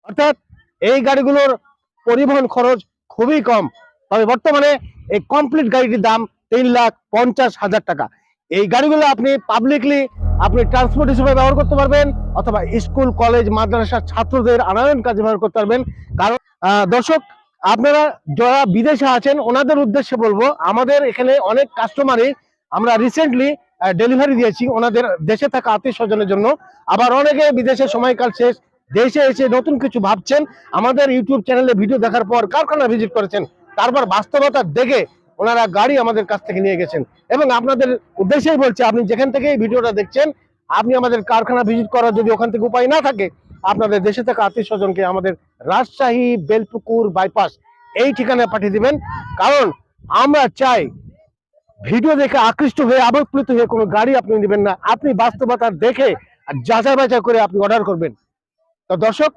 অর্থাৎ এই গাড়িগুলোর পরিবহন খরচ খুবই কম। তবে বর্তমানে এই কমপ্লিট গাড়িটির দাম 3,50,000 টাকা। এই গাড়িগুলো আপনি পাবলিকলি আপনি ট্রান্সপোর্ট হিসেবে ব্যবহার করতে পারবেন, অথবা স্কুল কলেজ মাদ্রাসার ছাত্রদের আনয়ন কাজে ব্যবহার করতে পারবেন। কারণ দর্শক, আপনারা যারা বিদেশে আছেন ওনাদের উদ্দেশ্যে বলবো, আমাদের এখানে অনেক কাস্টমারই আমরা রিসেন্টলি ডেলিভারি দিয়েছি ওনাদের দেশে থাকা আত্মীয় স্বজনের জন্য। আবার অনেকে বিদেশে সময়কাল শেষ, দেশে এসে নতুন কিছু ভাবছেন, আমাদের ইউটিউব চ্যানেলে ভিডিও দেখার পর কারখানা ভিজিট করেছেন, তারপর বাস্তবতা দেখে ওনারা গাড়ি আমাদের কাছ থেকে নিয়ে গেছেন। এবং আপনাদের উদ্দেশ্যেই বলছি, আপনি যেখান থেকে এই ভিডিওটা দেখছেন, আপনি আমাদের কারখানা ভিজিট করার যদি ওখান থেকে উপায় না থাকে, আপনাদের দেশে থাকা আত্মীয় স্বজনকে আমাদের রাজশাহী বেলপুকুর বাইপাস এই ঠিকানায় পাঠিয়ে দিবেন। কারণ আমরা চাই ভিডিও দেখে আকৃষ্ট হয়ে আবেগপ্লুত হয়ে কোনো গাড়ি আপনি নেবেন না, আপনি বাস্তবতা দেখে আর যাচাই বাছাই করে আপনি অর্ডার করবেন। তো দর্শক,